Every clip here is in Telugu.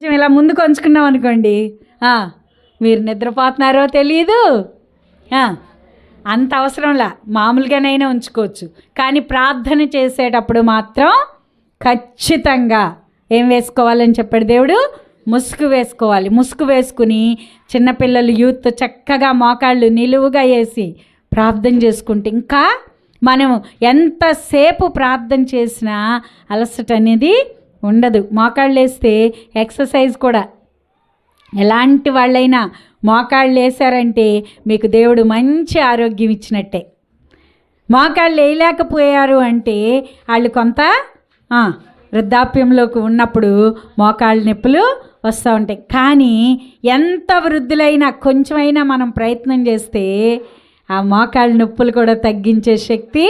ఇలా ముందు కొంచుకున్నాం అనుకోండి, మీరు నిద్రపోతున్నారో తెలియదు, అంత అవసరంలా మామూలుగానైనా ఉంచుకోవచ్చు. కానీ ప్రార్థన చేసేటప్పుడు మాత్రం ఖచ్చితంగా ఏం వేసుకోవాలని చెప్పాడు దేవుడు? ముసుగు వేసుకోవాలి. ముసుగు వేసుకుని చిన్నపిల్లలు యూత్ చక్కగా మోకాళ్ళు నిలువుగా వేసి ప్రార్థన చేసుకుంటే ఇంకా మనం ఎంతసేపు ప్రార్థన చేసినా అలసట అనేది ఉండదు. మోకాళ్ళు వేస్తే ఎక్సర్సైజ్ కూడా. ఎలాంటి వాళ్ళైనా మోకాళ్ళు వేసారంటే మీకు దేవుడు మంచి ఆరోగ్యం ఇచ్చినట్టే. మోకాళ్ళు వేయలేకపోయారు అంటే వాళ్ళు కొంత వృద్ధాప్యంలోకి ఉన్నప్పుడు మోకాళ్ళ నొప్పులు వస్తూ ఉంటాయి. కానీ ఎంత వృద్ధులైనా కొంచెమైనా మనం ప్రయత్నం చేస్తే ఆ మోకాళ్ళ నొప్పులు కూడా తగ్గించే శక్తి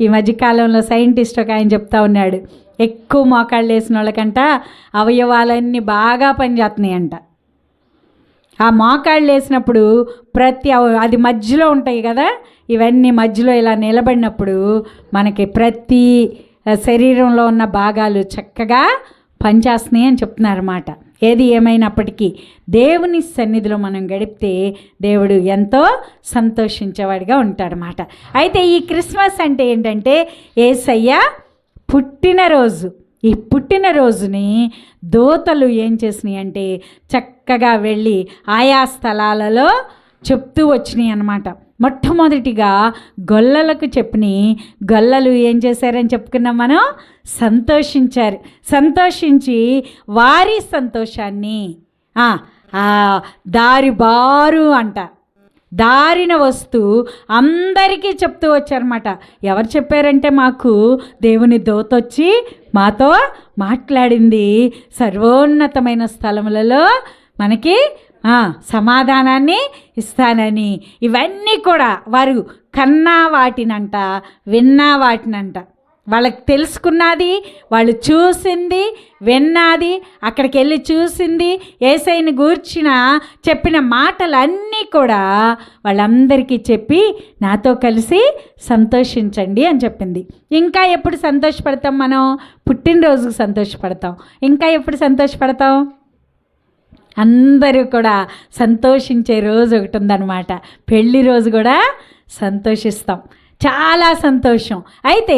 ఈ మధ్యకాలంలో సైంటిస్ట్ ఒక ఆయన చెప్తా ఉన్నాడు. ఎక్కువ మోకాళ్ళు వేసిన వాళ్ళకంట అవయవాలన్నీ బాగా పనిచేస్తున్నాయి అంట. ఆ మోకాళ్ళు వేసినప్పుడు అది మధ్యలో ఉంటాయి కదా, ఇవన్నీ మధ్యలో ఇలా నిలబడినప్పుడు మనకి ప్రతి శరీరంలో ఉన్న భాగాలు చక్కగా పనిచేస్తున్నాయి అని చెప్తున్నారన్నమాట. ఏది ఏమైనప్పటికీ దేవుని సన్నిధిలో మనం గడిపితే దేవుడు ఎంతో సంతోషించేవాడిగా ఉంటాడనమాట. అయితే ఈ క్రిస్మస్ అంటే ఏంటంటే యేసయ్య పుట్టినరోజు. ఈ పుట్టినరోజుని దూతలు ఏం చేసినాయి అంటే చక్కగా వెళ్ళి ఆయా స్థలాలలో చెప్తూ వచ్చినాయి అన్నమాట. మొట్టమొదటిగా గొల్లలకు చెప్పినాయి. గొల్లలు ఏం చేశారని చెప్పుకున్నాం మనం? సంతోషించారు. సంతోషించి వారి సంతోషాన్ని దారి బారు అంట దారిన వస్తూ అందరికీ చెప్తూ వచ్చారన్నమాట. ఎవరు చెప్పారంటే మాకు దేవుని దూత వచ్చి మాతో మాట్లాడింది, సర్వోన్నతమైన స్థలములలో మనకి సమాధానాన్ని ఇస్తానని. ఇవన్నీ కూడా వారు కన్నా వాటినంట, విన్నా వాటినంట. వాళ్ళకి తెలుసుకున్నది, వాళ్ళు చూసింది, విన్నది, అక్కడికి వెళ్ళి చూసింది, యేసయ్యని గూర్చిన చెప్పిన మాటలన్నీ కూడా వాళ్ళందరికీ చెప్పి నాతో కలిసి సంతోషించండి అని చెప్పింది. ఇంకా ఎప్పుడు సంతోషపడతాం మనం? పుట్టినరోజుకు సంతోషపడతాం. ఇంకా ఎప్పుడు సంతోషపడతాం? అందరూ కూడా సంతోషించే రోజు ఒకటి ఉందన్నమాట. పెళ్లి రోజు కూడా సంతోషిస్తాం, చాలా సంతోషం. అయితే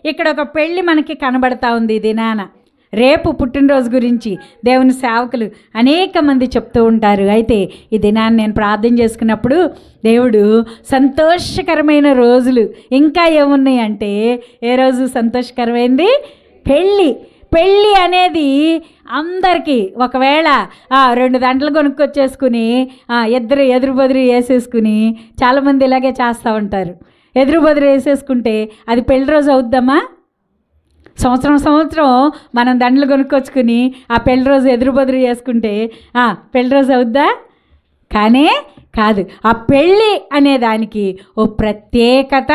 ఇక్కడ ఒక పెళ్ళి మనకి కనబడతా ఉంది ఈ దినాన. రేపు పుట్టినరోజు గురించి దేవుని సేవకులు అనేక మంది చెప్తూ ఉంటారు. అయితే ఈ దినాన్ని నేను ప్రార్థన చేసుకున్నప్పుడు దేవుడు సంతోషకరమైన రోజులు ఇంకా ఏమున్నాయి అంటే, ఏ రోజు సంతోషకరమైంది? పెళ్ళి అనేది అందరికీ ఒకవేళ 2 దండలు కొనుక్కొచ్చేసుకుని ఇద్దరు ఎదురు బదురు వేసేసుకుని, చాలామంది ఇలాగే చేస్తూ ఉంటారు. ఎదురు బదురు వేసేసుకుంటే అది పెళ్లి రోజు అవుద్దమ్మా? సంవత్సరం మనం దండలు కొనుక్కొచ్చుకుని ఆ పెళ్లి రోజు ఎదురు బదురు వేసుకుంటే పెళ్లి రోజు అవుద్దా? కానీ కాదు. ఆ పెళ్ళి అనే దానికి ఓ ప్రత్యేకత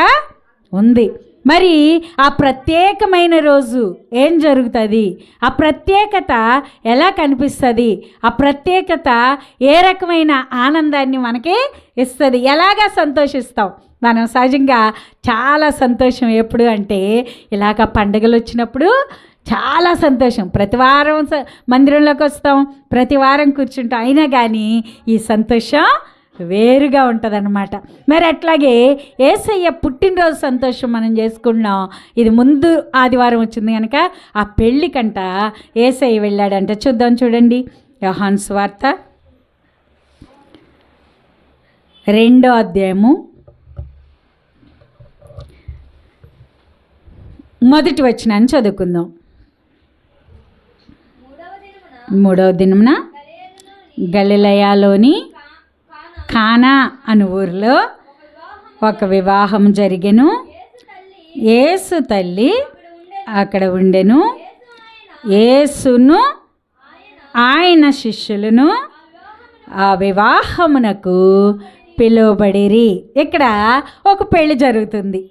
ఉంది. మరి ఆ ప్రత్యేకమైన రోజు ఏం జరుగుతుంది? ఆ ప్రత్యేకత ఎలా కనిపిస్తుంది? ఆ ప్రత్యేకత ఏ రకమైన ఆనందాన్ని మనకి ఇస్తుంది? ఎలాగా సంతోషిస్తాం మనం? సహజంగా చాలా సంతోషం ఎప్పుడు అంటే ఇలాగ పండుగలు వచ్చినప్పుడు చాలా సంతోషం. ప్రతి వారం మందిరంలోకి వస్తాం, ప్రతి వారం కూర్చుంటాం, అయినా కానీ ఈ సంతోషం వేరుగా ఉంటుందన్నమాట. మరి అట్లాగే యేసయ్య పుట్టినరోజు సంతోషం మనం చేసుకుంటున్నాం. ఇది ముందు ఆదివారం వచ్చింది కనుక ఆ పెళ్ళికంట యేసయ్య వెళ్ళాడంట. చూద్దాం, చూడండి. యోహాను సువార్త 2వ అధ్యాయము 1వ వచనాన్ని చదువుకుందాం. 3వ దినమున గలిలయలోని కానా అను ఊరిలో ఒక వివాహం జరిగెను. యేసు తల్లి అక్కడ ఉండెను. యేసును ఆయన శిష్యులను ఆ వివాహమునకు పిలువబడిరి. ఇక్కడ ఒక పెళ్లి జరుగుతుంది.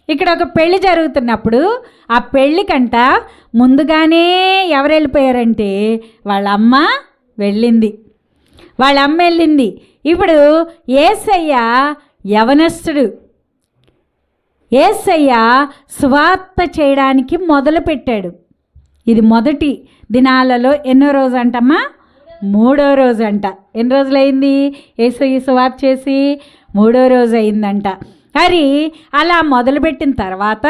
ఇక్కడ ఒక పెళ్లి జరుగుతున్నప్పుడు ఆ పెళ్ళికంట ముందుగానే ఎవరు వెళ్ళిపోయారంటే వాళ్ళ అమ్మ వెళ్ళింది. ఇప్పుడు యేసయ్య యవనస్తుడు. యేసయ్య సువార్త చేయడానికి మొదలుపెట్టాడు. ఇది మొదటి దినాలలో ఎన్నో రోజు అంటమ్మా? 3వ రోజు అంట. ఎన్ని రోజులైంది యేసు ఈ సువార్త చేసి? 3వ రోజు అయిందంట. మరి అలా మొదలుపెట్టిన తర్వాత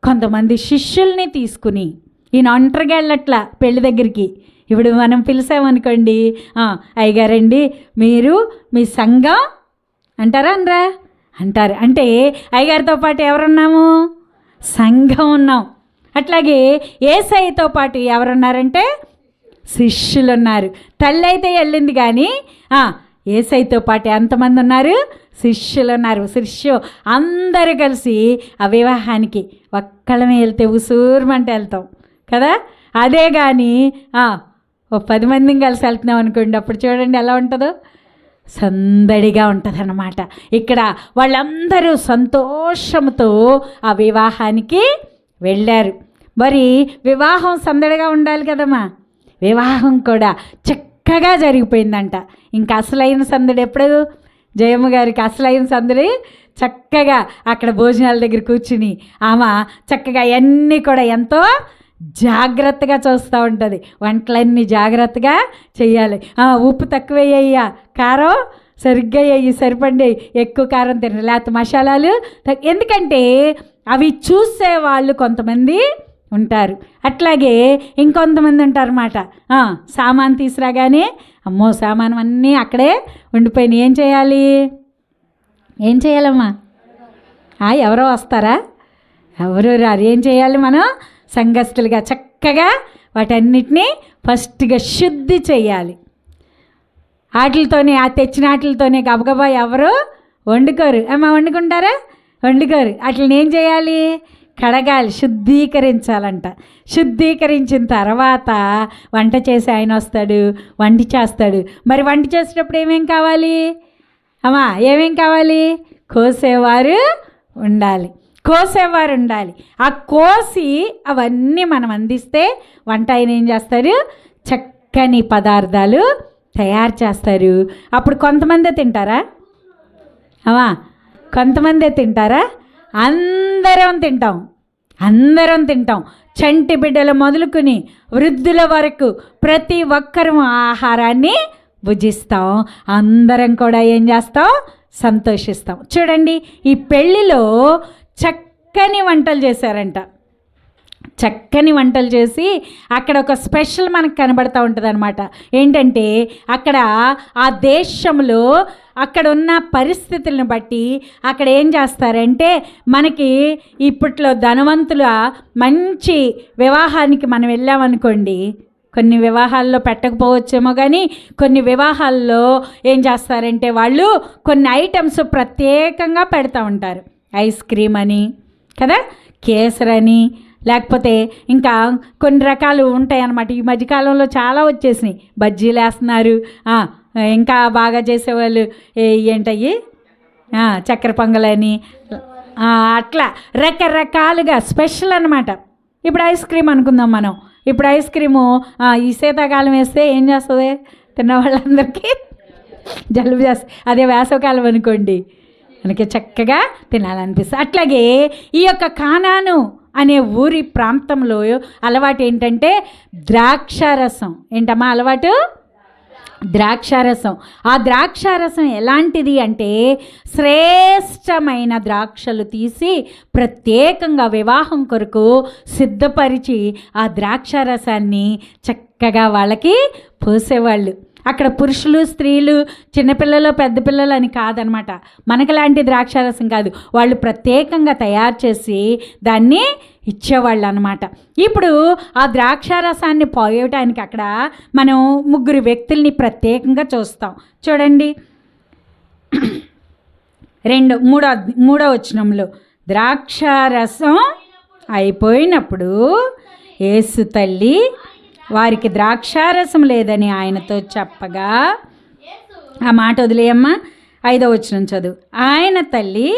కొంతమంది శిష్యుల్ని తీసుకుని, ఈయన ఒంటరిగా వెళ్ళట్లా పెళ్లి దగ్గరికి. ఇప్పుడు మనం పిలిచామనుకోండి, అయ్యగారండి మీరు మీ సంఘం అంటారా అనరా? అంటారు. అంటే అయ్యగారితో పాటు ఎవరున్నాము? సంఘం ఉన్నాం. అట్లాగే యేసయ్యతో పాటు ఎవరున్నారంటే శిష్యులు ఉన్నారు. తల్లి అయితే వెళ్ళింది కానీ యేసయ్యతో పాటు ఎంతమంది ఉన్నారు? శిష్యులు ఉన్నారు. అందరూ కలిసి ఆ వివాహానికి ఒక్కళ్ళమే వెళ్తే ఉసూరుమంటే వెళ్తాం కదా. అదే కానీ ఓ 10 మందిని కలిసి వెళ్తున్నాం అనుకోండి, అప్పుడు చూడండి ఎలా ఉంటుందో, సందడిగా ఉంటుంది అన్నమాట. ఇక్కడ వాళ్ళందరూ సంతోషంతో ఆ వివాహానికి వెళ్ళారు. మరి వివాహం సందడిగా ఉండాలి కదమ్మా. వివాహం కూడా చక్కగా జరిగిపోయిందంట. ఇంకా అసలైన సందడి ఎప్పుడు? జయమ్మ గారికి అసలైన సందడి చక్కగా అక్కడ భోజనాల దగ్గర కూర్చుని ఆమె చక్కగా అన్నీ కూడా ఎంతో జాగ్రత్తగా చూస్తూ ఉంటుంది. వంటలన్నీ జాగ్రత్తగా చేయాలి. ఉప్పు తక్కువ వేయ్యా, కారం సరిగ్గా వేయి, సరిపడి ఎక్కువ కారం తిన, లేకపోతే మసాలాలు ఎందుకంటే అవి చూసే వాళ్ళు కొంతమంది ఉంటారు. అట్లాగే ఇంకొంతమంది ఉంటారు అన్నమాట. సామాన్ తీసుకురాగానే అమ్మో సామాను అన్నీ అక్కడే ఉండిపోయినాయి, ఏం చేయాలమ్మా? ఎవరో వస్తారా? ఎవరు రారు. ఏం చేయాలి? మనం సంఘస్థులుగా చక్కగా వాటన్నిటినీ ఫస్ట్గా శుద్ధి చేయాలి. వాటితోనే తెచ్చిన వాటితోనే గబగబా ఎవరు వండుకోరు. వండుకుంటారా? వండుకోరు. వాటిని ఏం చేయాలి? కడగాలి, శుద్ధీకరించాలంట. శుద్ధీకరించిన తర్వాత వంట చేసి ఆయన వస్తాడు, వంట చేస్తాడు. మరి వంట చేసేటప్పుడు ఏమేం కావాలి ఏమేం కావాలి? కోసేవారు ఉండాలి. ఆ కోసి అవన్నీ మనం అందిస్తే వంట ఆయన ఏం చేస్తారు? చక్కని పదార్థాలు తయారు చేస్తారు. అప్పుడు కొంతమందే తింటారా? కొంతమందే తింటారా? అందరం తింటాం. చంటి బిడ్డలు మొదలుకుని వృద్ధుల వరకు ప్రతి ఒక్కరూ ఆహారాన్ని భుజిస్తాం. అందరం కూడా ఏం చేస్తాం? సంతోషిస్తాం. చూడండి, ఈ పెళ్ళిలో చక్కని వంటలు చేశారంట. చక్కని వంటలు చేసి అక్కడ ఒక స్పెషల్ మనకు కనబడుతూ ఉంటుంది అనమాట. ఏంటంటే అక్కడ ఆ దేశంలో అక్కడ ఉన్న పరిస్థితులను బట్టి అక్కడ ఏం చేస్తారంటే, మనకి ఇప్పట్లో ధనవంతుల మంచి వివాహానికి మనం వెళ్ళామనుకోండి, కొన్ని వివాహాల్లో పెట్టకపోవచ్చేమో కానీ కొన్ని వివాహాల్లో ఏం చేస్తారంటే వాళ్ళు కొన్ని ఐటమ్స్ ప్రత్యేకంగా పెడతా ఉంటారు. ఐస్ క్రీమ్ అని కదా, కేసర్ అని, లేకపోతే ఇంకా కొన్ని రకాలు ఉంటాయి అన్నమాట. ఈ మధ్యకాలంలో చాలా వచ్చేసినాయి. బజ్జీలు వేస్తున్నారు. ఇంకా బాగా చేసేవాళ్ళు ఏంటయ్యి చక్కెర పొంగలని, అట్లా రకరకాలుగా స్పెషల్ అన్నమాట. ఇప్పుడు ఐస్ క్రీమ్ అనుకుందాం మనం. ఇప్పుడు ఐస్ క్రీము ఈ శీతాకాలం వేస్తే ఏం చేస్తుంది? తిన్న వాళ్ళందరికీ జలుబు చేస్తుంది. అదే వేసవకాలం అనుకోండి మనకి చక్కగా తినాలనిపిస్తుంది. అట్లాగే ఈ యొక్క కానాను అనే ఊరి ప్రాంతంలో అలవాటు ఏంటంటే ద్రాక్షారసం. ఏంటమ్మా అలవాటు? ద్రాక్షారసం. ఆ ద్రాక్షారసం ఎలాంటిది అంటే శ్రేష్టమైన ద్రాక్షలు తీసి ప్రత్యేకంగా వివాహం కొరకు సిద్ధపరిచి ఆ ద్రాక్షారసాన్ని చక్కగా వాళ్ళకి పోసేవాళ్ళు. అక్కడ పురుషులు, స్త్రీలు, చిన్నపిల్లలు, పెద్ద పిల్లలు అని కాదనమాట. మనకు లాంటి ద్రాక్షారసం కాదు, వాళ్ళు ప్రత్యేకంగా తయారు చేసి దాన్ని ఇచ్చేవాళ్ళు అనమాట. ఇప్పుడు ఆ ద్రాక్షారసాన్ని పోయటానికి అక్కడ మనం 3 వ్యక్తుల్ని ప్రత్యేకంగా చూస్తాం. చూడండి, 3వ వచనంలో ద్రాక్షారసం అయిపోయినప్పుడు యేసు తల్లి వారికి ద్రాక్షారసం లేదని ఆయనతో చెప్పగా, ఆ మాట వదిలేయమ్మా, 5వ వచనం చదువు. ఆయన తల్లి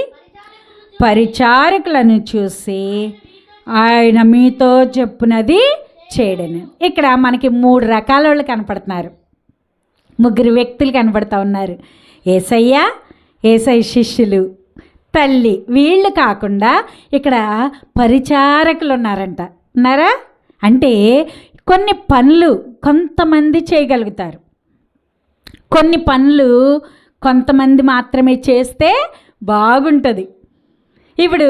పరిచారకులను చూసి ఆయన మీతో చెప్పునది చేయడని. ఇక్కడ మనకి 3 రకాల వాళ్ళు కనపడుతున్నారు. 3 వ్యక్తులు కనపడుతూ ఉన్నారు. యేసయ్య శిష్యులు, తల్లి. వీళ్ళు కాకుండా ఇక్కడ పరిచారకులు ఉన్నారంట. ఉన్నారా? అంటే కొన్ని పనులు కొంతమంది చేయగలుగుతారు, కొన్ని పనులు కొంతమంది మాత్రమే చేస్తే బాగుంటుంది. ఇప్పుడు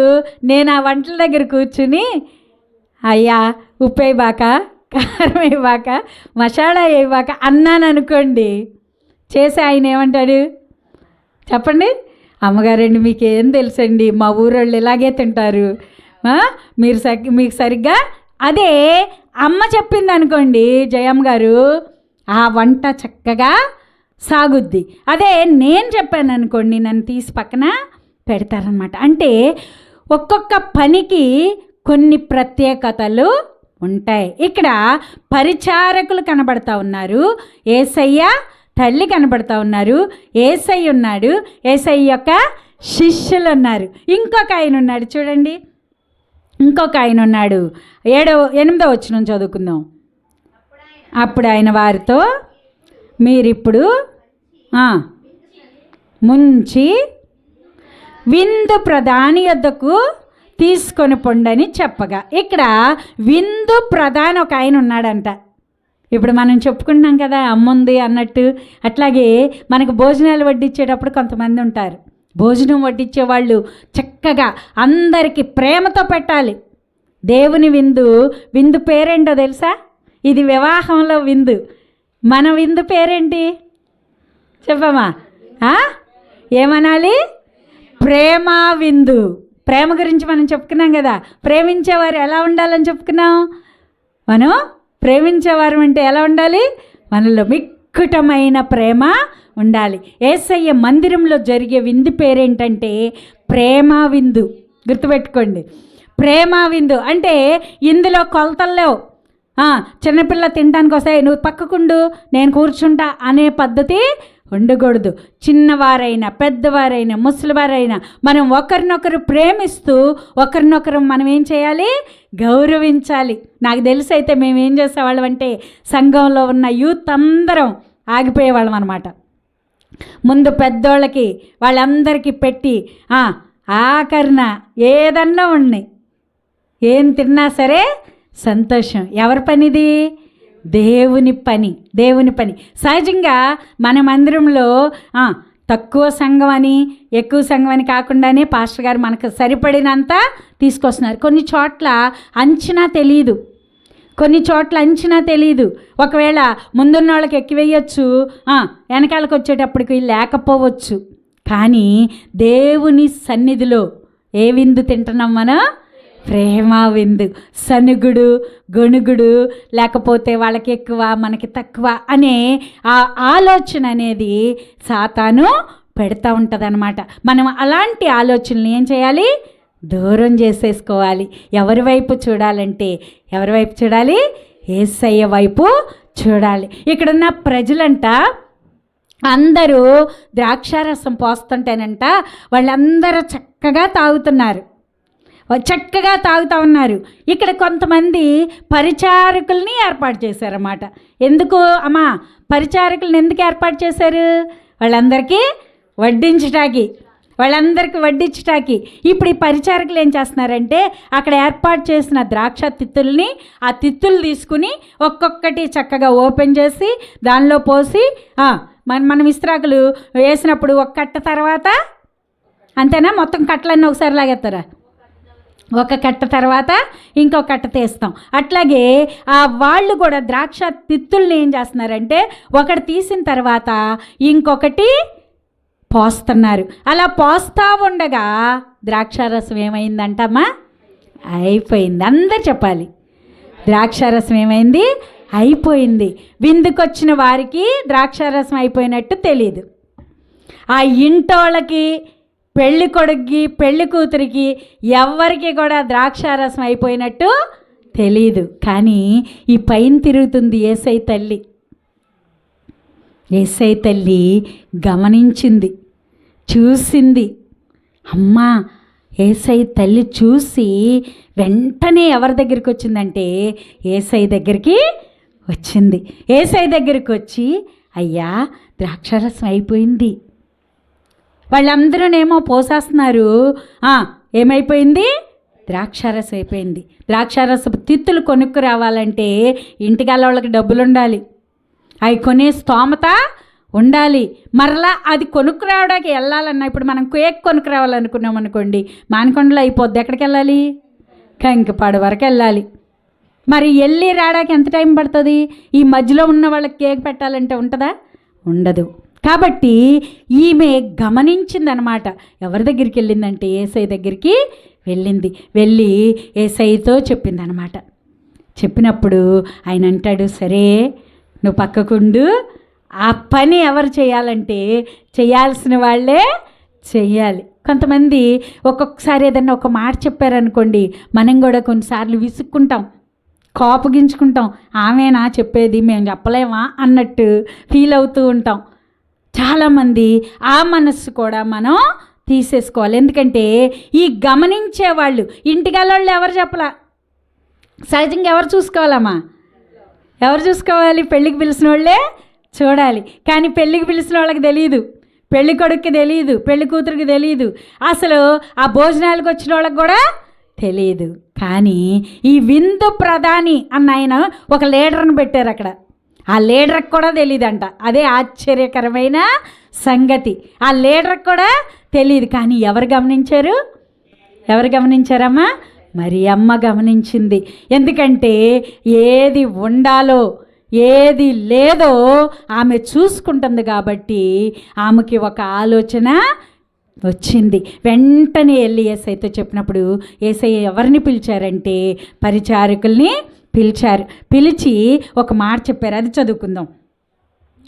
నేను ఆ వంటల దగ్గర కూర్చుని అయ్యా ఉప్పు వేయబాక, కారం వేయబాక, మసాలా వేయబాక అన్నాను అనుకోండి, చేసి ఆయన ఏమంటాడు చెప్పండి? అమ్మగారండి మీకేం తెలుసండి, మా ఊరోళ్ళు ఇలాగే తింటారు, మీకు సరిగ్గా అదే అమ్మ చెప్పింది అనుకోండి జయమ్మ గారు, ఆ వంట చక్కగా సాగుద్ది. అదే నేను చెప్పాను అనుకోండి నన్ను తీసి పక్కన పెడతారనమాట. అంటే ఒక్కొక్క పనికి కొన్ని ప్రత్యేకతలు ఉంటాయి. ఇక్కడ పరిచారకులు కనబడతా ఉన్నారు, యేసయ్య తల్లి కనబడతా ఉన్నారు, యేసయ్య ఉన్నాడు, యేసయ్య యొక్క శిష్యులు ఉన్నారు, ఇంకొక ఆయన ఉన్నాడు చూడండి, ఇంకొక ఆయన ఉన్నాడు. 8వ వచనం చదువుకుందాం. అప్పుడు ఆయన వారితో మీరిప్పుడు ముంచి విందు ప్రధాని యొద్దకు తీసుకొని పొండని చెప్పగా, ఇక్కడ విందు ప్రధాని ఒక ఆయన ఉన్నాడంట. ఇప్పుడు మనం చెప్పుకుంటున్నాం కదా అమ్ముంది అన్నట్టు, అట్లాగే మనకు భోజనాలు వడ్డించేటప్పుడు కొంతమంది ఉంటారు, భోజనం వడ్డించే వాళ్ళు చక్కగా అందరికీ ప్రేమతో పెట్టాలి. దేవుని విందు పేరేంటో తెలుసా? ఇది వివాహంలో విందు. మన విందు పేరేంటి చెప్పమ్మా? ఏమనాలి? ప్రేమ విందు. ప్రేమ గురించి మనం చెప్పుకున్నాం కదా, ప్రేమించేవారు ఎలా ఉండాలని చెప్పుకున్నాం. మనం ప్రేమించేవారు అంటే ఎలా ఉండాలి? మనలో మిక్కుటమైన ప్రేమ ఉండాలి. యేసయ్య మందిరంలో జరిగే విందు పేరేంటంటే ప్రేమ విందు. గుర్తుపెట్టుకోండి, ప్రేమ విందు. అంటే ఇందులో కొలతల్లేవు. చిన్నపిల్ల తినడానికి వస్తే నువ్వు పక్కకుండు నేను కూర్చుంటా అనే పద్ధతి ఉండకూడదు. చిన్నవారైనా పెద్దవారైనా ముసలివారైనా మనం ఒకరినొకరు ప్రేమిస్తూ ఒకరినొకరు మనం ఏం చేయాలి? గౌరవించాలి. నాకు తెలిసి అయితే మేము ఏం చేసేవాళ్ళం అంటే సంఘంలో ఉన్న యూత్ అందరం ఆగిపోయేవాళ్ళం అనమాట. ముందు పెద్దోళ్ళకి వాళ్ళందరికీ పెట్టి ఆఖరిన ఏదన్నా ఉన్నాయి, ఏం తిన్నా సరే సంతోషం. ఎవరి పనిది? దేవుని పని. దేవుని పని. సహజంగా మన మందిరంలో తక్కువ సంఘం అని ఎక్కువ సంఘం అని కాకుండానే పాస్టర్ గారు మనకు సరిపడినంత తీసుకొస్తున్నారు. కొన్ని చోట్ల అంచనా తెలియదు, కొన్ని చోట్ల అంచనా తెలియదు. ఒకవేళ ముందున్న వాళ్ళకి ఎక్కువేయచ్చు, వెనకాలకు వచ్చేటప్పటికి లేకపోవచ్చు. కానీ దేవుని సన్నిధిలో ఏ విందు తింటున్నాం మనం? ప్రేమ విందు. సనుగుడు గొణుగుడు లేకపోతే వాళ్ళకి ఎక్కువ మనకి తక్కువ అనే ఆ ఆలోచన అనేది సాతాను పెడతా ఉంటుంది అన్నమాట. మనం అలాంటి ఆలోచనలు ఏం చేయాలి? దూరం చేసేసుకోవాలి. ఎవరి వైపు చూడాలంటే ఎవరి వైపు చూడాలి? యేసయ్య వైపు చూడాలి. ఇక్కడున్న ప్రజలంట అందరూ ద్రాక్షారసం పోస్తుంటేనంట వాళ్ళందరూ చక్కగా తాగుతున్నారు, చక్కగా తాగుతూ ఉన్నారు. ఇక్కడ కొంతమంది పరిచారకుల్ని ఏర్పాటు చేశారన్నమాట. ఎందుకు అమ్మా పరిచారకులను ఎందుకు ఏర్పాటు చేశారు? వాళ్ళందరికీ వడ్డించటానికి, వాళ్ళందరికీ వడ్డించటానికి. ఇప్పుడు ఈ పరిచారకులు ఏం చేస్తున్నారంటే అక్కడ ఏర్పాటు చేసిన ద్రాక్ష తిత్తుల్ని ఆ తిత్తులు తీసుకుని ఒక్కొక్కటి చక్కగా ఓపెన్ చేసి దానిలో పోసి మనం ఇస్త్రాకులు వేసినప్పుడు ఒక కట్ట తర్వాత అంతేనా? మొత్తం కట్టలన్నీ ఒకసారి లాగేస్తారా? ఒక కట్ట తర్వాత ఇంకో కట్ట తీస్తాం. అట్లాగే వాళ్ళు కూడా ద్రాక్ష తిత్తుల్ని ఏం చేస్తున్నారంటే ఒకటి తీసిన తర్వాత ఇంకొకటి పోస్తున్నారు. అలా పోస్తూ ఉండగా ద్రాక్షారసం ఏమైందంటమ్మా? అయిపోయింది. అందరు చెప్పాలి, ద్రాక్షారసం ఏమైంది? అయిపోయింది. విందుకొచ్చిన వారికి ద్రాక్షారసం అయిపోయినట్టు తెలీదు, ఆ ఇంటోళ్ళకి పెళ్ళి కొడుక్కి పెళ్ళి కూతురికి ఎవరికి కూడా ద్రాక్షారసం అయిపోయినట్టు తెలీదు. కానీ ఈ పైన తిరుగుతుంది యేసయ్య తల్లి. యేసయ్య తల్లి గమనించింది, చూసింది. అమ్మా యేసయ్య తల్లి చూసి వెంటనే ఎవరి దగ్గరికి వచ్చిందంటే యేసయ్య దగ్గరికి వచ్చింది. యేసయ్య దగ్గరికి వచ్చి అయ్యా ద్రాక్షారసం అయిపోయింది. వాళ్ళందరూనేమో పోసేస్తున్నారు, ఏమైపోయింది? ద్రాక్షారసం అయిపోయింది. ద్రాక్షారసపు తిత్తులు కొనుక్కు రావాలంటే ఇంటికి వాళ్ళకి డబ్బులు ఉండాలి, అవి కొనే స్తోమత ఉండాలి. మరలా అది కొనుక్కు రావడానికి వెళ్ళాలన్నా, ఇప్పుడు మనం కేక్ కొనుక్కు రావాలనుకున్నాం అనుకోండి, మానకొండలో అయిపోద్ది. ఎక్కడికి వెళ్ళాలి? కంకిపాడు వరకు వెళ్ళాలి. మరి వెళ్ళి రావడానికి ఎంత టైం పడుతుంది? ఈ మధ్యలో ఉన్న వాళ్ళకి కేక్ పెట్టాలంటే ఉంటుందా? ఉండదు. కాబట్టి ఈమె గమనించిందనమాట. ఎవరి దగ్గరికి వెళ్ళిందంటే యేసయ్య దగ్గరికి వెళ్ళింది. వెళ్ళి యేసయ్యతో చెప్పిందనమాట. చెప్పినప్పుడు ఆయన అంటాడు, సరే నువ్వు పక్కకుండు, ఆ పని ఎవరు చేయాలంటే చేయాల్సిన వాళ్ళే చెయ్యాలి. కొంతమంది ఒక్కొక్కసారి ఏదన్నా ఒక మాట చెప్పారనుకోండి, మనం కూడా కొన్నిసార్లు విసుక్కుంటాం, కోపగించుకుంటాం. ఆమెనా చెప్పేది, మేము చెప్పలేమా అన్నట్టు ఫీల్ అవుతూ ఉంటాం. చాలామంది ఆ మనస్సు కూడా మనం తీసేసుకోవాలి. ఎందుకంటే ఈ గమనించేవాళ్ళు, ఇంటికెళ్ళాళ్ళు ఎవరు చెప్పలా, సహజంగా ఎవరు చూసుకోవాలమ్మా? ఎవరు చూసుకోవాలి? పెళ్ళికి పిలిచిన వాళ్ళే చూడాలి. కానీ పెళ్ళికి పిలిచిన వాళ్ళకి తెలియదు, పెళ్ళి కొడుక్కి తెలియదు, పెళ్ళి కూతురికి తెలియదు, అసలు ఆ భోజనాలకు వచ్చిన వాళ్ళకి కూడా తెలియదు. కానీ ఈ విందు ప్రధాని అన్న ఆయన ఒక లీడర్ని పెట్టారు అక్కడ. ఆ లీడర్కి కూడా తెలియదంట. అదే ఆశ్చర్యకరమైన సంగతి. ఆ లీడర్కి కూడా తెలియదు. కానీ ఎవరు గమనించారు? ఎవరు గమనించారమ్మా? మరి అమ్మ గమనించింది. ఎందుకంటే ఏది ఉండాలో ఏది లేదో ఆమె చూసుకుంటుంది కాబట్టి ఆమెకి ఒక ఆలోచన వచ్చింది. వెంటనే వెళ్ళి యేసయ్యతో చెప్పినప్పుడు యేసయ్య ఎవరిని పిలిచారంటే పరిచారకుల్ని పిలిచారు. పిలిచి ఒక మాట చెప్పారు, అది చదువుకుందాం.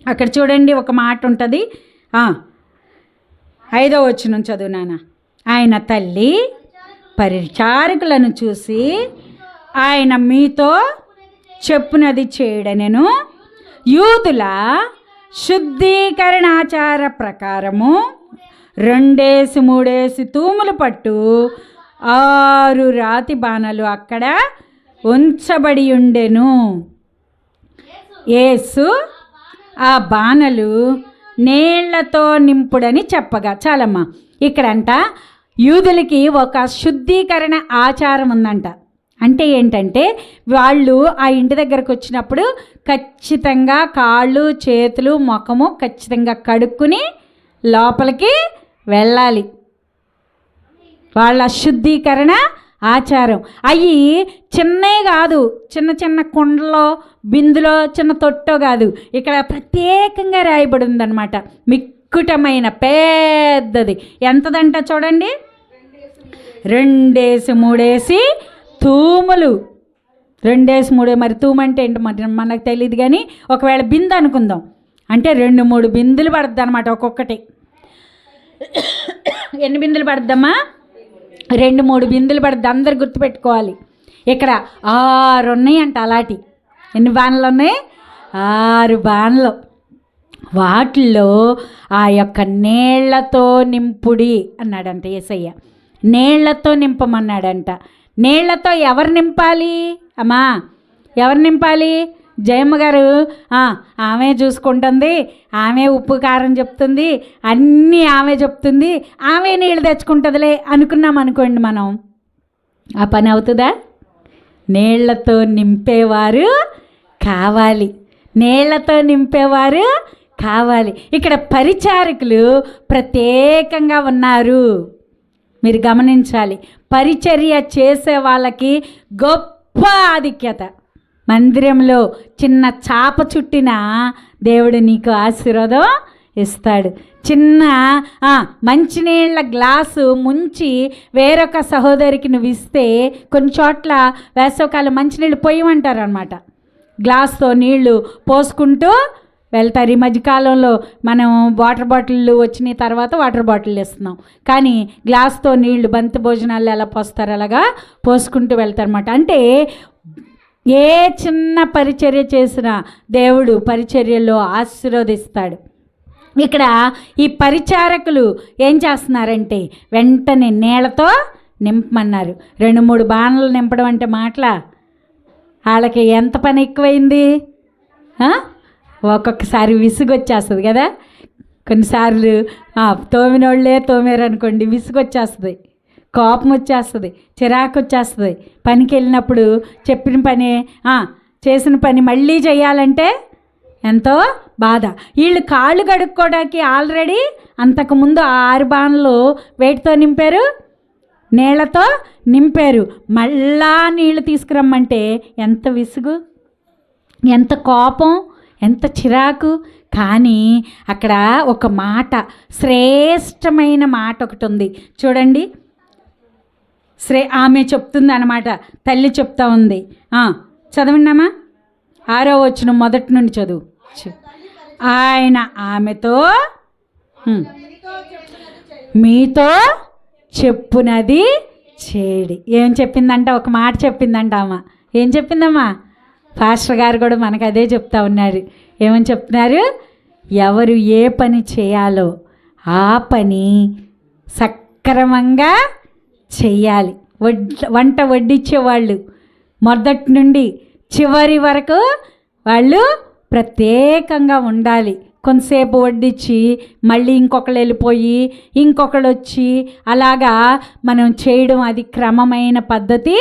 అక్కడ చూడండి, ఒక మాట ఉంటుంది. 5వ వచనం చదువు నాన్న. ఆయన తల్లి పరిచారకులను చూసి, ఆయన మీతో చెప్పునది చేయడనెను. యూదుల శుద్ధీకరణాచార ప్రకారము 2-3 తూములు పట్టు 6 రాతి బాణలు అక్కడ ఉంచబడి ఉండెను. యేసు ఆ బాణలు నీళ్లతో నింపుడని చెప్పగా, చాలమ్మా. ఇక్కడంట యూదులకి ఒక శుద్ధీకరణ ఆచారం ఉందంట. అంటే ఏంటంటే వాళ్ళు ఆ ఇంటి దగ్గరకు వచ్చినప్పుడు ఖచ్చితంగా కాళ్ళు చేతులు ముఖము ఖచ్చితంగా కడుక్కుని లోపలికి వెళ్ళాలి. వాళ్ళ శుద్ధీకరణ ఆచారం. అవి చిన్నవి కాదు, చిన్న చిన్న కుండలో బిందులో చిన్న తొట్టో కాదు, ఇక్కడ ప్రత్యేకంగా రాయబడి ఉందన్నమాట. మిక్కుటమైన పెద్దది. ఎంతదంట చూడండి, 2-3 తూములు. 2-3. మరి తూము అంటే ఏంటి మరి మనకు తెలియదు, కానీ ఒకవేళ బిందు అనుకుందాం, అంటే 2-3 బిందులు పడుద్ది అనమాట ఒక్కొక్కటి. ఎన్ని బిందులు పడుద్దమ్మా? 2-3 బిందులు పడుద్ది. అందరు గుర్తుపెట్టుకోవాలి. ఇక్కడ 6 ఉన్నాయంట అలాంటి. ఎన్ని బాణలు ఉన్నాయి? 6 బాణలు. వాటిల్లో ఆ యొక్క నీళ్లతో నింపుడి అన్నాడంట యేసయ్య. నీళ్లతో నింపమన్నాడంట. నీళ్లతో ఎవరు నింపాలి అమ్మా? ఎవరు నింపాలి? జయమ్మ గారు ఆమె చూసుకుంటుంది, ఆమె ఉప్పు కారం చెప్తుంది, అన్నీ ఆమె చెప్తుంది, ఆమె నీళ్ళు తెచ్చుకుంటుందిలే అనుకున్నాం అనుకోండి, మనం ఆ పని అవుతుందా? నీళ్లతో నింపేవారు కావాలి, నీళ్లతో నింపేవారు కావాలి. ఇక్కడ పరిచారకులు ప్రత్యేకంగా ఉన్నారు. మీరు గమనించాలి, పరిచర్య చేసే వాళ్ళకి గొప్ప ఆధిక్యత. మందిరంలో చిన్న చాప చుట్టిన దేవుడు నీకు ఆశీర్వాదం ఇస్తాడు. చిన్న మంచినీళ్ళ గ్లాసు ముంచి వేరొక సహోదరికి నువ్వు ఇస్తే, కొన్ని చోట్ల వేసవకాలం మంచినీళ్ళు పొయ్యమంటారు అనమాట. గ్లాస్తో నీళ్లు పోసుకుంటూ వెళ్తారు. ఈ మధ్యకాలంలో మనం వాటర్ బాటిళ్ళు వచ్చిన తర్వాత వాటర్ బాటిల్ ఇస్తున్నాం, కానీ గ్లాస్తో నీళ్లు బంతి భోజనాలు ఎలా పోస్తారు అలాగా పోసుకుంటూ వెళ్తారన్నమాట. అంటే ఏ చిన్న పరిచర్య చేసినా దేవుడు పరిచర్యలో ఆశీర్వదిస్తాడు. ఇక్కడ ఈ పరిచారకులు ఏం చేస్తున్నారంటే వెంటనే నీళ్లతో నింపమన్నారు. 2-3 బాణలు నింపడం అంటే మాటలా? వాళ్ళకి ఎంత పని ఎక్కువైంది. ఒక్కొక్కసారి విసుగొచ్చేస్తుంది కదా. కొన్నిసార్లు తోమినోళ్ళే తోమేరు అనుకోండి, విసుగొచ్చేస్తుంది. కోపం వచ్చేస్తుంది, చిరాకు వచ్చేస్తుంది. పనికి వెళ్ళినప్పుడు చెప్పిన పని చేసిన పని మళ్ళీ చేయాలంటే ఎంతో బాధ. వీళ్ళు కాళ్ళు కడుక్కోవడానికి ఆల్రెడీ అంతకుముందు 6 బాణలు వేటితో నింపారు, నీళ్లతో నింపారు. మళ్ళా నీళ్లు తీసుకురమ్మంటే ఎంత విసుగు, ఎంత కోపం, ఎంత చిరాకు. కానీ అక్కడ ఒక మాట, శ్రేష్టమైన మాట ఒకటి ఉంది చూడండి. ఆమె చెప్తుంది అన్నమాట, తల్లి చెప్తా ఉంది. చదవండిమ్మా, 6వ వచనం మొదటి నుండి చదువు. ఆయన ఆమెతో మీతో చెప్పునది చేడి. ఏం చెప్పిందంట? ఒక మాట చెప్పిందంట అమ్మ. ఏం చెప్పిందమ్మా? పాస్టర్ గారు కూడా మనకు అదే చెప్తా ఉన్నారు. ఏమని చెప్తున్నారు? ఎవరు ఏ పని చేయాలో ఆ పని సక్రమంగా చెయ్యాలి. వంట వడ్డించేవాళ్ళు మొదటి నుండి చివరి వరకు వాళ్ళు ప్రత్యేకంగా ఉండాలి. కొంతసేపు వడ్డించి మళ్ళీ ఇంకొకరు వెళ్ళిపోయి ఇంకొకరు వచ్చి అలాగా మనం చేయడం అది క్రమమైన పద్ధతి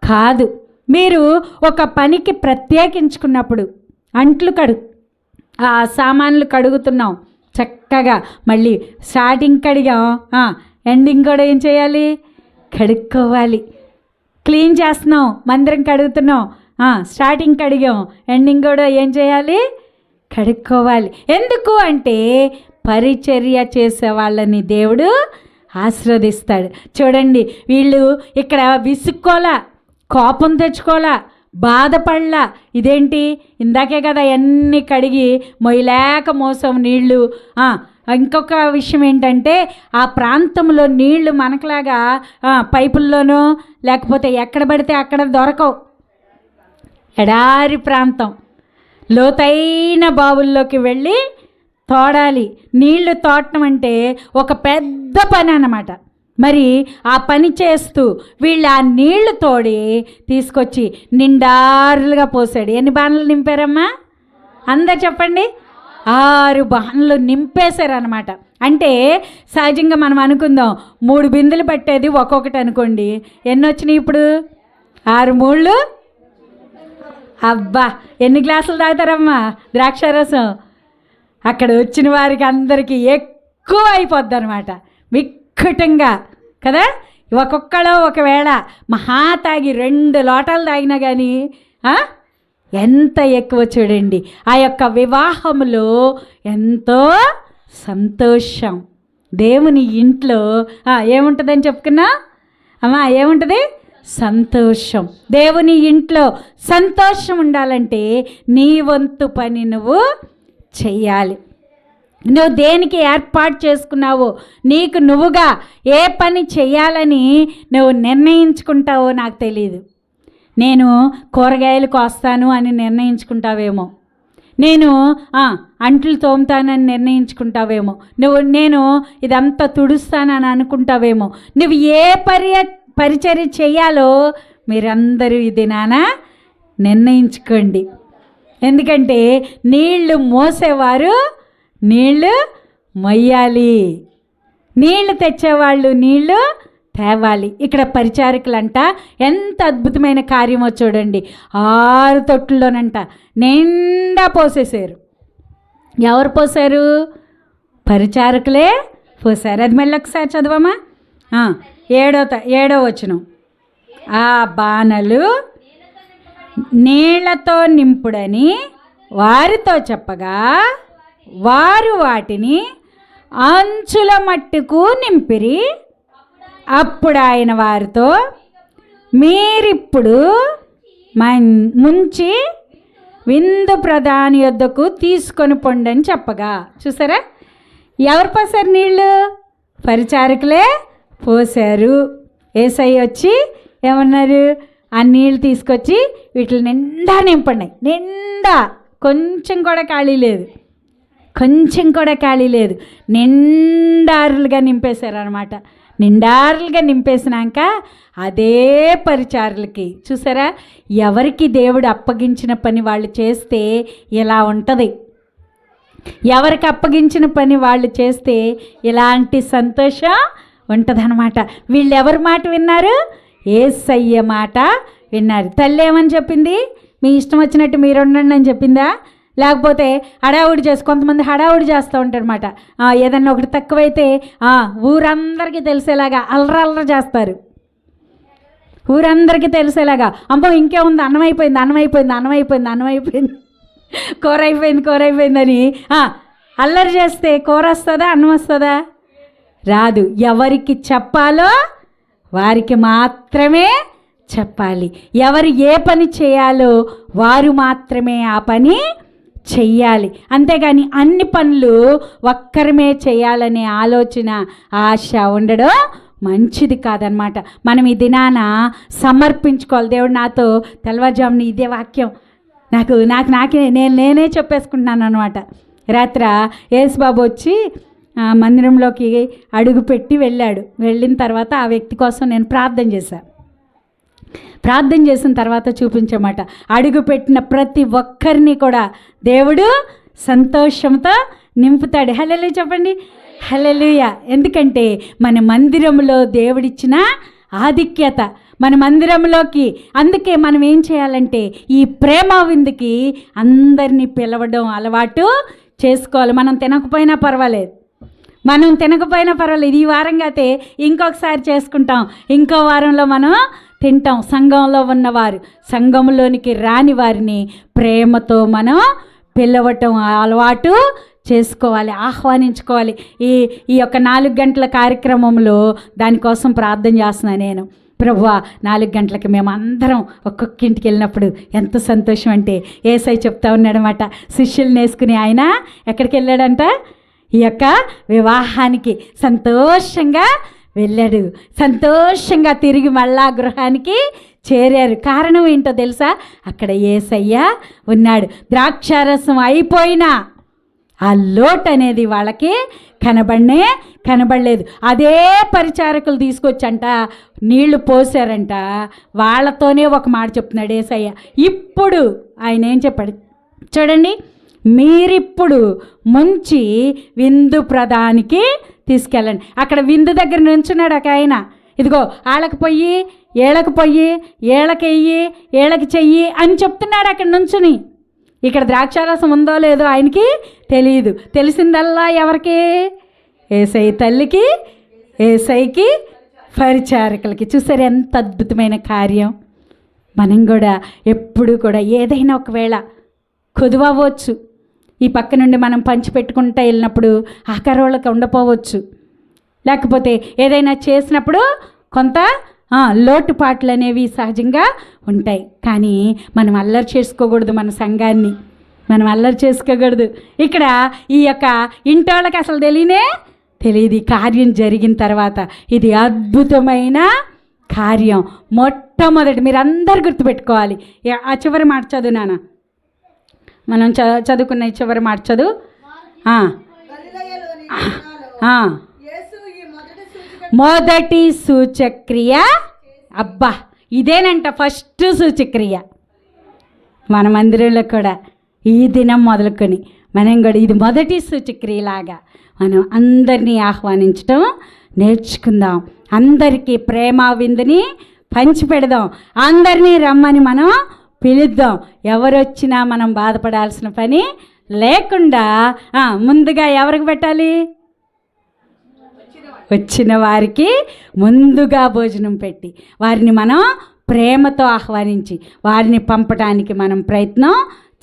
కాదు. మీరు ఒక పనికి ప్రత్యేకించుకున్నప్పుడు అంట్లు సామాన్లు కడుగుతున్నాం చక్కగా, మళ్ళీ స్టార్టింగ్ కడిగాం, ఎండింగ్ కూడా ఏం చేయాలి? కడుక్కోవాలి. క్లీన్ చేస్తున్నాం, మందిరం కడుగుతున్నాం, స్టార్టింగ్ కడిగాం, ఎండింగ్ కూడా ఏం చేయాలి? కడుక్కోవాలి. ఎందుకు అంటే పరిచర్య చేసే వాళ్ళని దేవుడు ఆశీర్వదిస్తాడు. చూడండి, వీళ్ళు ఇక్కడ విసుక్కోలా, కోపం తెచ్చుకోలా, బాధపడలా. ఇదేంటి, ఇందాకే కదా అన్నీ కడిగి మొయ్యలేక మోసం నీళ్ళు. ఇంకొక విషయం ఏంటంటే ఆ ప్రాంతంలో నీళ్లు మనకులాగా పైపుల్లోనూ లేకపోతే ఎక్కడ పడితే అక్కడ దొరకవు. ఎడారి ప్రాంతం, లోతైన బావుల్లోకి వెళ్ళి తోడాలి. నీళ్లు తోడటం అంటే ఒక పెద్ద పని అన్నమాట. మరి ఆ పని చేస్తూ వీళ్ళు ఆ నీళ్లు తోడి తీసుకొచ్చి నిండారులుగా పోసాడు. ఎన్ని బాణలు నింపారమ్మా? అందరు చెప్పండి. 6 బాణలు నింపేశారనమాట. అంటే సహజంగా మనం అనుకుందాం 3 బిందెలు పట్టేది ఒక్కొక్కటి అనుకోండి. ఎన్ని వచ్చినాయి ఇప్పుడు? 6 మూళ్ళు. అబ్బా, ఎన్ని గ్లాసులు తాగుతారమ్మా ద్రాక్షారసం? అక్కడ వచ్చిన వారికి అందరికీ ఎక్కువ అయిపోద్ది అనమాట, విక్కటంగా కదా. ఒక్కొక్కలో ఒకవేళ మహా తాగి 2 లోటాలు తాగినా కానీ ఎంత ఎక్కువ. చూడండి, ఆ యొక్క వివాహంలో ఎంతో సంతోషం. దేవుని ఇంట్లో ఏముంటుందని చెప్పుకున్నా అమ్మా? ఏముంటుంది? సంతోషం. దేవుని ఇంట్లో సంతోషం ఉండాలంటే నీ వంతు పని నువ్వు చెయ్యాలి. నువ్వు దేనికి ఏర్పాటు చేసుకున్నావో, నీకు నువ్వుగా ఏ పని చెయ్యాలని నువ్వు నిర్ణయించుకుంటావో నాకు తెలియదు. నేను కూరగాయలు కోస్తాను అని నిర్ణయించుకుంటావేమో, నేను అంట్లు తోముతానని నిర్ణయించుకుంటావేమో, నేను ఇదంతా తుడుస్తానని అనుకుంటావేమో. నువ్వు ఏ పరిచర్య చేయాలో మీరందరూ ఇది నిర్ణయించుకోండి. ఎందుకంటే నీళ్లు మోసేవారు నీళ్లు మొయ్యాలి, నీళ్లు తెచ్చేవాళ్ళు నీళ్లు తేవాలి. ఇక్కడ పరిచారకులంట ఎంత అద్భుతమైన కార్యమో చూడండి. 6 తొట్టుల్లోనంట నిండా పోసేశారు. ఎవరు పోసారు? పరిచారకులే పోసారు. అది మళ్ళీ ఒకసారి చదవమా? 7వ వచనం. ఆ బాణలు నీళ్లతో నింపుడని వారితో చెప్పగా వారు వాటిని అంచుల మట్టుకు నింపిరి. అప్పుడు ఆయన వారితో, మీరిప్పుడు ముంచి విందు ప్రధాని యొద్దకు తీసుకొని పొండి అని చెప్పగా. చూసారా, ఎవరు పోసారు నీళ్ళు? పరిచారకులే పోసారు. యేసయ్య వచ్చి ఏమన్నారు? ఆ నీళ్ళు తీసుకొచ్చి వీటిని నిండా నింపండి. నిండా, కొంచెం కూడా ఖాళీ లేదు, కొంచెం కూడా ఖాళీ లేదు. నిండారులుగా నింపేశారు అనమాట. నిండారులుగా నింపేసినాక అదే పరిచారులకి, చూసారా, ఎవరికి దేవుడు అప్పగించిన పని వాళ్ళు చేస్తే ఇలా ఉంటుంది. ఎవరికి అప్పగించిన పని వాళ్ళు చేస్తే ఇలాంటి సంతోషం ఉంటుందన్నమాట. వీళ్ళు ఎవరి మాట విన్నారు? యేసయ్య మాట విన్నారు. తల్లి ఏమని చెప్పింది? మీ ఇష్టం వచ్చినట్టు మీరు ఉండండి అని చెప్పిందా? లేకపోతే హడావుడి కొంతమంది హడావుడి చేస్తూ ఉంటారన్నమాట. ఏదన్నా ఒకటి తక్కువైతే ఊరందరికీ తెలిసేలాగా అల్లరల్లర చేస్తారు. ఊరందరికీ తెలిసేలాగా అమ్మో ఇంకేముంది, అన్నం అయిపోయింది, కూర అయిపోయిందని అల్లరి చేస్తే కూర వస్తుందా, అన్నం వస్తుందా? రాదు. ఎవరికి చెప్పాలో వారికి మాత్రమే చెప్పాలి. ఎవరు ఏ పని చేయాలో వారు మాత్రమే ఆ పని చెయ్యాలి. అంతేగాని అన్ని పనులు ఒక్కరమే చేయాలనే ఆలోచన, ఆశ ఉండడం మంచిది కాదనమాట. మనం ఈ దినాన సమర్పించుకోవాలి. దేవుడు నాతో తెల్లవారుజామున ఇదే వాక్యం నేనే చెప్పేసుకుంటున్నాను అనమాట. రాత్ర యేసుబాబు వచ్చి మందిరంలోకి అడుగుపెట్టి వెళ్ళిన తర్వాత ఆ వ్యక్తి కోసం నేను ప్రార్థన చేసిన తర్వాత చూపించమాట. అడుగుపెట్టిన ప్రతి ఒక్కరిని కూడా దేవుడు సంతోషంతో నింపుతాడు. హల్లెలూయా చెప్పండి, హల్లెలూయా. ఎందుకంటే మన మందిరంలో దేవుడిచ్చిన ఆధిక్యత, మన మందిరంలోకి. అందుకే మనం ఏం చేయాలంటే ఈ ప్రేమ విందుకి అందరినీ పిలవడం అలవాటు చేసుకోవాలి. మనం తినకపోయినా పర్వాలేదు, ఈ వారం కాతే ఇంకొకసారి చేసుకుంటాం, ఇంకో వారంలో మనం తింటాం. సంఘంలో ఉన్నవారు, సంఘంలోనికి రాని వారిని ప్రేమతో మనం పిలవటం అలవాటు చేసుకోవాలి, ఆహ్వానించుకోవాలి. ఈ యొక్క 4 గంటల కార్యక్రమంలో దానికోసం ప్రార్థన చేస్తున్నాను నేను. ప్రభువా 4 గంటలకి మేము అందరం ఒక్కొక్క ఇంటికి వెళ్ళినప్పుడు ఎంత సంతోషం అంటే, యేసయ్య చెప్తా ఉన్నాడనమాట. శిష్యుల్ని వేసుకుని ఆయన ఎక్కడికి వెళ్ళాడంట? ఈ యొక్క వివాహానికి సంతోషంగా వెళ్ళాడు. సంతోషంగా తిరిగి మళ్ళా గృహానికి చేరారు. కారణం ఏంటో తెలుసా? అక్కడ యేసయ్య ఉన్నాడు. ద్రాక్షారసం అయిపోయినా ఆ లోటు అనేది వాళ్ళకి కనబడలేదు. అదే పరిచారకులు తీసుకొచ్చంట నీళ్లు పోసారంట. వాళ్ళతోనే ఒక మాట చెప్తున్నాడు యేసయ్య. ఇప్పుడు ఆయన ఏం చెప్పాడు చూడండి, మీరిప్పుడు ముంచి విందు ప్రధానికి తీసుకెళ్ళండి. అక్కడ విందు దగ్గర నుంచున్నాడు ఒక ఆయన. ఇదిగో ఆళ్ళకి పొయ్యి, ఏళ్ళకి చెయ్యి అని చెప్తున్నాడు అక్కడ నుంచుని. ఇక్కడ ద్రాక్షారసం ఉందో లేదో ఆయనకి తెలియదు. తెలిసిందల్లా ఎవరికి? యేసయ్య తల్లికి, యేసయ్యకి, పరిచారకులకి. చూసారు ఎంత అద్భుతమైన కార్యం. మనం కూడా ఎప్పుడు కూడా ఏదైనా ఒకవేళ కొదువవచ్చు, ఈ పక్క నుండి మనం పంచిపెట్టుకుంటూ వెళ్ళినప్పుడు ఆకారోళ్ళకి ఉండపోవచ్చు, లేకపోతే ఏదైనా చేసినప్పుడు కొంత లోటుపాట్లు అనేవి సహజంగా ఉంటాయి. కానీ మనం అల్లరి చేసుకోకూడదు, మన సంఘాన్ని మనం అల్లరి చేసుకోకూడదు. ఇక్కడ ఈ యొక్క ఇంటోళ్ళకి అసలు తెలియదు. ఈ కార్యం జరిగిన తర్వాత ఇది అద్భుతమైన కార్యం. మొట్టమొదటి మీరు అందరు గుర్తుపెట్టుకోవాలి. ఆ చివరి మాట చదువు నాన్న, మనం చదువుకున్న చివరి మాట చదువు. మొదటి సూచక్రియ, అబ్బా ఇదేనంట ఫస్ట్ సూచక్రియ. మన మందిరంలో కూడా ఈ దినం మొదలుకొని మనం కూడా ఇది మొదటి సూచక్రియలాగా మనం అందరినీ ఆహ్వానించడం నేర్చుకుందాం. అందరికీ ప్రేమ విందుని పంచిపెడదాం. అందరినీ రమ్మని మనం పిలుద్దాం. ఎవరొచ్చినా మనం బాధపడాల్సిన పని లేకుండా ముందుగా ఎవరికి పెట్టాలి? వచ్చిన వారికి ముందుగా భోజనం పెట్టి వారిని మనం ప్రేమతో ఆహ్వానించి వారిని పంపడానికి మనం ప్రయత్నం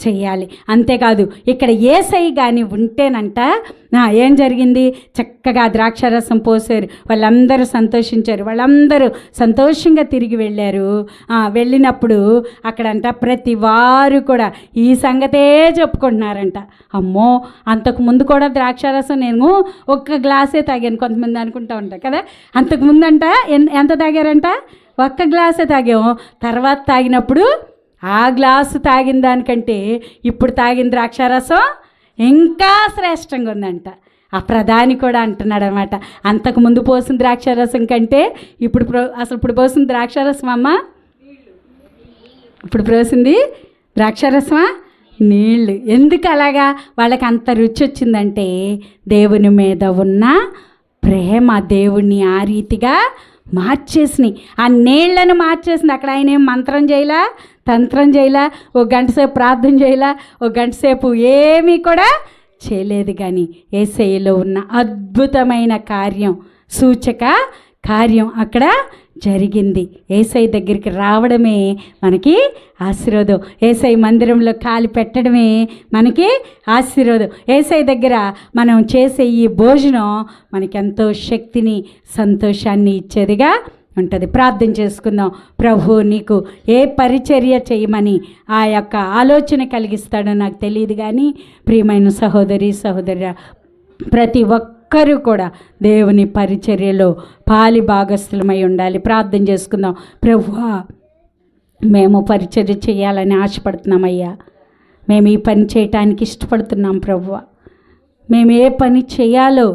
చెయ్యాలి. అంతేకాదు ఇక్కడ యేసయ్య కానీ ఉంటేనంట ఏం జరిగింది? చక్కగా ద్రాక్షారసం పోసారు, వాళ్ళందరూ సంతోషించారు, వాళ్ళందరూ సంతోషంగా తిరిగి వెళ్ళారు. వెళ్ళినప్పుడు అక్కడంట ప్రతి వారు కూడా ఈ సంగతే చెప్పుకుంటున్నారంట. అమ్మో అంతకుముందు కూడా ద్రాక్షారసం నేను ఒక్క గ్లాసే తాగాను, కొంతమంది అనుకుంటూ ఉంటారు కదా. అంతకుముందంట ఎంత తాగారంట? ఒక్క గ్లాసే తాగాము. తర్వాత తాగినప్పుడు ఆ గ్లాసు తాగిన దానికంటే ఇప్పుడు తాగిన ద్రాక్షారసం ఇంకా శ్రేష్టంగా ఉందంట. ఆ ప్రధాని కూడా అంటున్నాడు అనమాట, అంతకుముందు పోసిన ద్రాక్షారసం కంటే ఇప్పుడు పోసిన ద్రాక్షారసం అమ్మ, ఇప్పుడు పోసింది ద్రాక్షారసమా నీళ్ళు. ఎందుకు అలాగా వాళ్ళకి అంత రుచి వచ్చిందంటే దేవుని మీద ఉన్న ప్రేమ దేవుణ్ణి ఆ రీతిగా మార్చేసినాయి. ఆ నీళ్లను మార్చేసింది. అక్కడ ఆయన ఏం మంత్రం చేయలా, తంత్రం చేయలా, ఒక గంట సేపు ప్రార్థన చేయలా, ఒక గంట సేపు ఏమీ కూడా చేయలేదు. కానీ యేసయ్యలో ఉన్న అద్భుతమైన కార్యం, సూచక కార్యం అక్కడ జరిగింది. యేసయ్య దగ్గరికి రావడమే మనకి ఆశీర్వాదం. యేసయ్య మందిరంలో కాలు పెట్టడమే మనకి ఆశీర్వాదం. యేసయ్య దగ్గర మనం చేసే ఈ భోజనం మనకెంతో శక్తిని, సంతోషాన్ని ఇచ్చేదిగా ఉంటుంది. ప్రార్థన చేసుకుందాం. ప్రభు నీకు ఏ పరిచర్య చేయమని ఆ యొక్క ఆలోచన కలిగిస్తాడో నాకు తెలియదు. కానీ ప్రియమైన సహోదరి సహోదరు, ప్రతి ఒక్కరూ కూడా దేవుని పరిచర్యలో పాలి భాగస్థులమై ఉండాలి. ప్రార్థన చేసుకుందాం. ప్రభువా, మేము పరిచర్య చేయాలని ఆశపడుతున్నామయ్యా. మేము ఈ పని చేయటానికి ఇష్టపడుతున్నాం ప్రభువా. మేము ఏ పని చేయాలో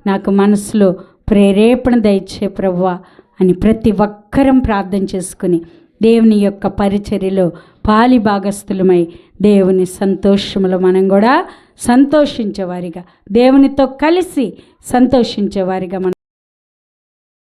నాకు మనసులో ప్రేరేపణ దయచే ప్రభువా అని ప్రతి ఒక్కరం ప్రార్థన చేసుకుని దేవుని యొక్క పరిచర్యలో పాలి భాగస్థులమై దేవుని సంతోషములో మనం కూడా సంతోషించేవారిగా, దేవునితో కలిసి సంతోషించేవారిగా మనం